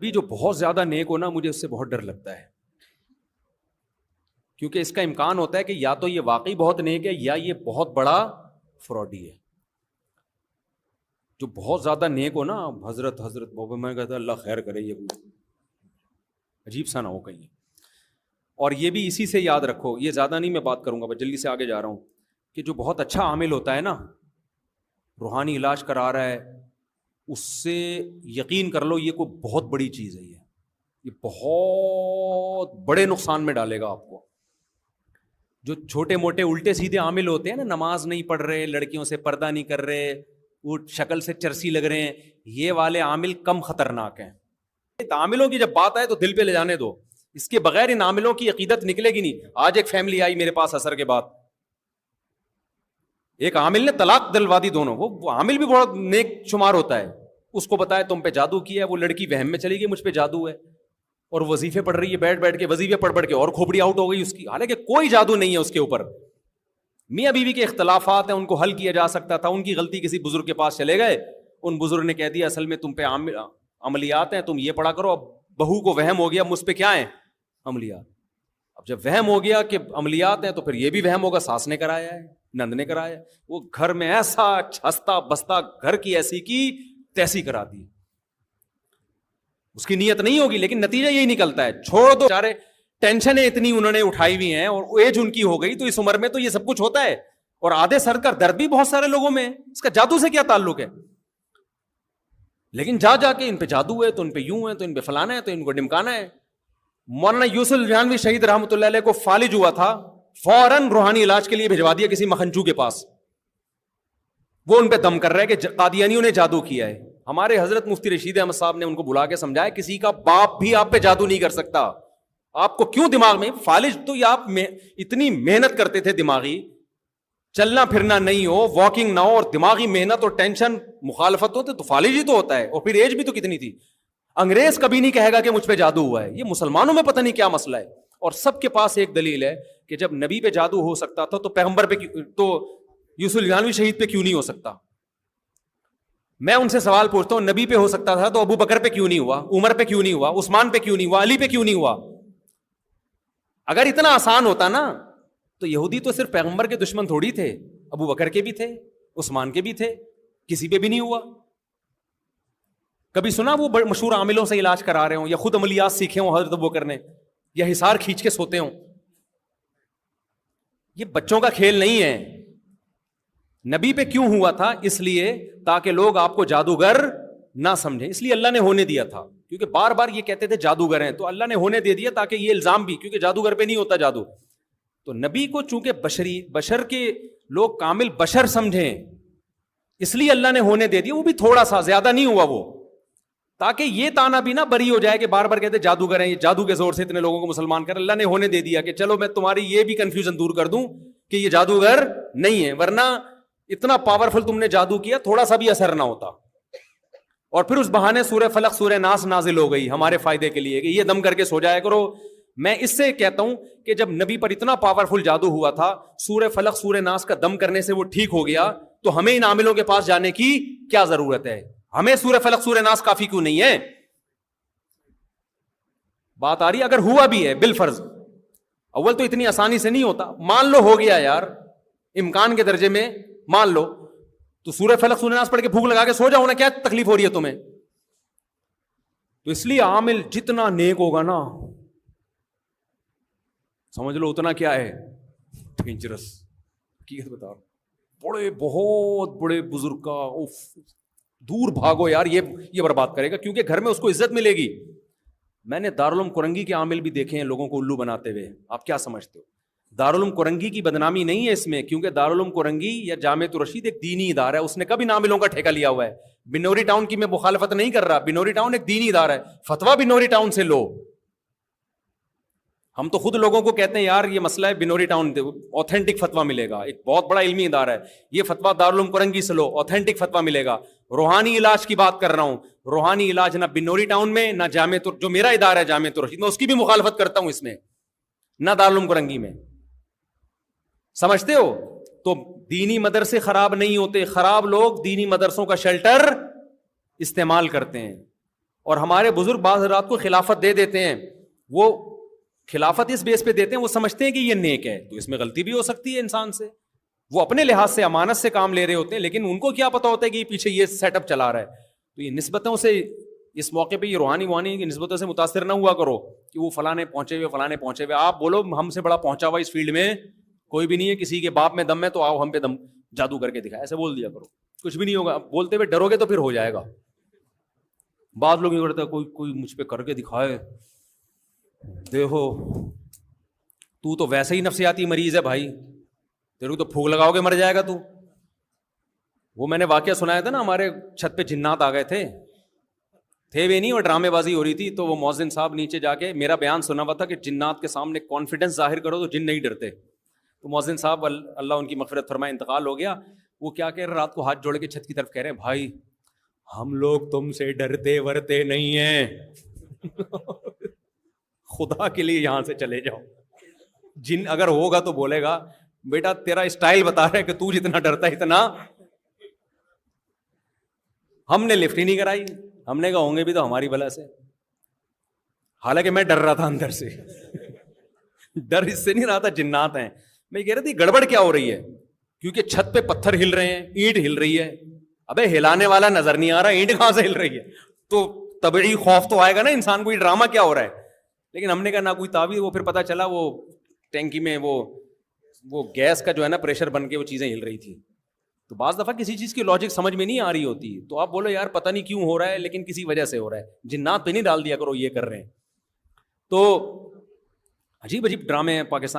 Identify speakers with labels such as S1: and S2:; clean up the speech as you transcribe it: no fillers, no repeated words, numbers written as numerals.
S1: بھی جو بہت زیادہ نیک ہو نا، مجھے اس سے بہت ڈر لگتا ہے، کیونکہ اس کا امکان ہوتا ہے کہ یا تو یہ واقعی بہت نیک ہے یا یہ بہت بڑا فراڈی ہے۔ جو بہت زیادہ نیک ہو نا، حضرت بابا، میں کہتا اللہ خیر کرے، یہ عجیب سا نہ ہو کہیں۔ اور یہ بھی اسی سے یاد رکھو، یہ زیادہ نہیں میں بات کروں گا، بس جلدی سے آگے جا رہا ہوں، کہ جو بہت اچھا عامل ہوتا ہے نا، روحانی علاج کرا رہا ہے، اس سے یقین کر لو یہ کوئی بہت بڑی چیز ہے، یہ بہت بڑے نقصان میں ڈالے گا آپ کو۔ جو چھوٹے موٹے الٹے سیدھے عامل ہوتے ہیں نا، نماز نہیں پڑھ رہے، لڑکیوں سے پردہ نہیں کر رہے، وہ شکل سے چرسی لگ رہے ہیں، یہ والے عامل کم خطرناک ہیں۔ عاملوں کی جب بات آئے تو دل پہ لے جانے دو، اس کے بغیر ان عاملوں کی عقیدت نکلے گی نہیں۔ آج ایک فیملی آئی میرے پاس عصر کے بعد، ایک عامل نے طلاق دلوا دی دونوں، وہ عامل بھی بہت نیک شمار ہوتا ہے، اس کو بتایا تم پہ جادو کیا ہے، وہ لڑکی وہم میں چلی گئی مجھ پہ جادو ہے، اور وظیفے پڑھ رہی ہے، بیٹھ کے وظیفے پڑھ کے اور کھوپڑی آؤٹ ہو گئی اس کی، حالانکہ کوئی جادو نہیں ہے اس کے اوپر۔ میاں بیوی کے اختلافات ہیں، ان کو حل کیا جا سکتا تھا، ان کی غلطی کسی بزرگ کے پاس چلے گئے، ان بزرگ نے کہہ دیا اصل میں تم پہ عملیات ہیں، تم یہ پڑھا کرو۔ اب بہو کو وہم ہو گیا مجھ پہ کیا ہیں، عملیات۔ اب جب وہم ہو گیا کہ عملیات ہیں تو پھر یہ بھی وہم ہوگا ساس نے کرایا ہے، نند نے کرایا ہے، وہ گھر میں ایسا چھستا بستا، گھر کی ایسی کی تیسی کرا دی۔ اس کی نیت نہیں ہوگی لیکن نتیجہ یہی نکلتا ہے۔ چھوڑ دو، بیچارے ٹینشنیں اتنی انہوں نے اٹھائی ہوئی ہیں، اور ایج ان کی ہو گئی، تو اس عمر میں تو یہ سب کچھ ہوتا ہے، اور آدھے سر کا درد بھی بہت سارے لوگوں میں، اس کا جادو سے کیا تعلق ہے؟ لیکن جا کے ان پہ جادو ہے، تو ان پہ یوں ہے، تو ان پہ فلانا ہے، تو ان کو ڈمکانا ہے۔ مولانا یوسف جہانوی شہید رحمۃ اللہ علیہ کو فالج ہوا تھا، فوراً روحانی علاج کے لیے بھجوا دیا کسی مکھنچو کے پاس، وہ ان پہ دم کر رہا ہے کہ قادیانیوں نے جادو کیا ہے۔ ہمارے حضرت مفتی رشید احمد صاحب نے ان کو بلا کے سمجھایا کسی کا باپ بھی آپ پہ جادو نہیں کر سکتا، آپ کو کیوں دماغ میں فالج؟ تو یہ آپ اتنی محنت کرتے تھے، دماغی چلنا پھرنا نہیں ہو، واکنگ نہ ہو، اور دماغی محنت اور ٹینشن مخالفت ہوتے تو فالج ہی تو ہوتا ہے، اور پھر ایج بھی تو کتنی تھی۔ انگریز کبھی نہیں کہے گا کہ مجھ پہ جادو ہوا ہے، یہ مسلمانوں میں پتہ نہیں کیا مسئلہ ہے۔ اور سب کے پاس ایک دلیل ہے کہ جب نبی پہ جادو ہو سکتا تھا تو پیغمبر پہ تو یوسف جہانوی شہید پہ کیوں نہیں ہو سکتا؟ میں ان سے سوال پوچھتا ہوں، نبی پہ ہو سکتا تھا تو ابو بکر پہ کیوں نہیں ہوا، عمر پہ کیوں نہیں ہوا، عثمان پہ کیوں نہیں ہوا، علی پہ کیوں نہیں ہوا؟ اگر اتنا آسان ہوتا نا تو یہودی تو صرف پیغمبر کے دشمن تھوڑی تھے، ابو بکر کے بھی تھے، عثمان کے بھی تھے، کسی پہ بھی نہیں ہوا۔ کبھی سنا وہ مشہور عاملوں سے علاج کرا رہے ہوں، یا خود عملیات سیکھے ہوں حضرت ابو بکر نے، یا حصار کھینچ کے سوتے ہوں؟ یہ بچوں کا کھیل نہیں ہے۔ نبی پہ کیوں ہوا تھا؟ اس لیے تاکہ لوگ آپ کو جادوگر نہ سمجھیں، اس لیے اللہ نے ہونے دیا تھا، کیونکہ بار بار یہ کہتے تھے جادوگر ہیں، تو اللہ نے ہونے دے دیا تاکہ یہ الزام بھی، کیونکہ جادوگر پہ نہیں ہوتا جادو، تو نبی کو چونکہ بشر کے لوگ کامل بشر سمجھیں، اس لیے اللہ نے ہونے دے دیا، وہ بھی تھوڑا سا، زیادہ نہیں ہوا وہ، تاکہ یہ تانا بھی نہ بری ہو جائے کہ بار بار کہتے جادوگر ہیں، یہ جادو کے زور سے اتنے لوگوں کو مسلمان کر۔ اللہ نے ہونے دے دیا کہ چلو میں تمہاری یہ بھی کنفیوژن دور کر دوں کہ یہ جادوگر نہیں ہے، ورنہ اتنا پاورفل تم نے جادو کیا تھوڑا سا بھی اثر نہ ہوتا۔ اور پھر اس بہانے سورہ فلق سورہ ناس نازل ہو گئی ہمارے فائدے کے لیے کہ یہ دم کر کے سو جایا کرو۔ میں اس سے کہتا ہوں کہ جب نبی پر اتنا پاورفل جادو ہوا تھا، سورہ فلق سورہ ناس کا دم کرنے سے وہ ٹھیک ہو گیا، تو ہمیں ان عاملوں کے پاس جانے کی کیا ضرورت ہے؟ ہمیں سورہ فلق سورہ ناس کافی کیوں نہیں ہے؟ بات آ رہی ہے؟ اگر ہوا بھی ہے بالفرض، اول تو اتنی آسانی سے نہیں ہوتا، مان لو ہو گیا یار، امکان کے درجے میں مان لو، تو سورہ فلق سورہ ناس پڑھ کے بھوک لگا کے سو جاؤ نا، کیا تکلیف ہو رہی ہے تمہیں؟ تو اس لیے عامل جتنا نیک ہوگا نا، سمجھ لو اتنا کیا ہے، ڈینجرس۔ حقیقت بتا رہا ہوں، بڑے بہت بڑے بزرگ کا دور بھاگو یار، یہ برباد کرے گا، کیونکہ گھر میں اس کو عزت ملے گی۔ میں نے دارالعلوم کرنگی کے عامل بھی دیکھے ہیں لوگوں کو الو بناتے ہوئے، آپ کیا سمجھتے ہو؟ دارالعلوم کرنگی کی بدنامی نہیں ہے اس میں، کیونکہ دارالعلوم کرنگی یا جامعۃ الرشید ایک دینی ادارہ ہے، اس نے کبھی عاملوں کا ٹھیکہ لیا ہوا ہے۔ بنوری ٹاؤن کی میں مخالفت نہیں کر رہا، بنوری ٹاؤن ایک دینی ادارہ ہے، فتویٰ بنوری ٹاؤن سے لو۔ ہم تو خود لوگوں کو کہتے ہیں یار یہ مسئلہ ہے بنوری ٹاؤن، اوتھینٹک فتویٰ ملے گا، ایک بہت بڑا علمی ادارہ ہے، یہ فتویٰ دارالعلوم کرنگی سے لو، اوتھینٹک فتویٰ ملے گا۔ روحانی علاج کی بات کر رہا ہوں، روحانی علاج نہ بنوری ٹاؤن میں، نہ جامعۃ، جو میرا ادارہ ہے جامعۃ الرشید، میں اس کی بھی مخالفت کرتا ہوں اس میں، نہ دارالعلوم کرنگی میں۔ سمجھتے ہو؟ تو دینی مدرسے خراب نہیں ہوتے، خراب لوگ دینی مدرسوں کا شیلٹر استعمال کرتے ہیں، اور ہمارے بزرگ بعض حضرات کو خلافت دے دیتے ہیں, وہ خلافت اس بیس پہ دیتے ہیں, وہ سمجھتے ہیں کہ یہ نیک ہے, تو اس میں غلطی بھی ہو سکتی ہے انسان سے, وہ اپنے لحاظ سے امانت سے کام لے رہے ہوتے ہیں, لیکن ان کو کیا پتا ہوتا ہے کہ پیچھے یہ سیٹ اپ چلا رہا ہے. تو یہ نسبتوں سے اس موقع پہ یہ روحانی کی نسبتوں سے متاثر نہ ہوا کرو کہ وہ فلاں پہنچے ہوئے. آپ بولو ہم سے بڑا پہنچا ہوا اس فیلڈ میں کوئی بھی نہیں ہے, کسی کے باپ میں دم ہے تو آؤ ہم پہ دم جادو کر کے دکھا, ایسے بول دیا کرو, کچھ بھی نہیں ہوگا. بولتے ہوئے ڈرو گے تو پھر ہو جائے گا. بعض لوگ یہ کرتے ہیں کوئی مجھ پہ کر کے دکھائے, دیکھو تو ویسے ہی نفسیاتی مریض ہے بھائی, تیرے کو تو پھونک لگاؤ گے مر جائے گا تو. وہ میں نے واقعہ سنایا تھا نا, ہمارے چھت پہ جنات آ گئے تھے بھی نہیں, اور ڈرامے بازی ہو رہی تھی, تو وہ مؤذن صاحب نیچے جا کے میرا بیان سنا ہوا تھا کہ جنات کے سامنے کانفیڈنس ظاہر کرو تو جن نہیں ڈرتے. تو مؤذن صاحب اللہ ان کی مغفرت فرمائے انتقال ہو گیا, وہ کیا کہہ رہے, رات کو ہاتھ جوڑ کے چھت کی طرف کہہ رہے ہیں, بھائی ہم لوگ تم سے ڈرتے ورتے نہیں ہیں, خدا کے لیے یہاں سے چلے جاؤ. جن اگر ہوگا تو بولے گا بیٹا تیرا اسٹائل بتا رہا ہے کہ تو جتنا ڈرتا ہے اتنا. ہم نے لفٹ ہی نہیں کرائی, ہم نے کہا ہوں گے بھی تو ہماری بلا سے, حالانکہ میں ڈر رہا تھا اندر سے. ڈر اس سے نہیں رہا تھا, جنات ہیں. میں کہہ رہا تھی گڑبڑ کیا ہو رہی ہے, کیونکہ چھت پہ پتھر ہل رہے ہیں, اینٹ ہل رہی ہے. ابے ہلانے والا نظر نہیں آ رہا, اینٹ کہاں سے ہل رہی ہے, تو طبعی خوف تو آئے گا نا انسان کو, یہ ڈرامہ کیا ہو رہا ہے. لیکن ہم نے کہا نہ کوئی تعویذ. وہ پھر پتا چلا وہ ٹینکی میں وہ گیس کا جو ہے نا پریشر بن کے وہ چیزیں ہل رہی تھی. تو بعض دفعہ کسی چیز کی لاجک سمجھ میں نہیں آ رہی ہوتی, تو آپ بولو یار پتہ نہیں کیوں ہو رہا ہے, لیکن کسی وجہ سے ہو رہا ہے. جنات پہ نہیں ڈال دیا کرو یہ کر رہے ہیں. تو عجیب ڈرامے ہیں پاکستان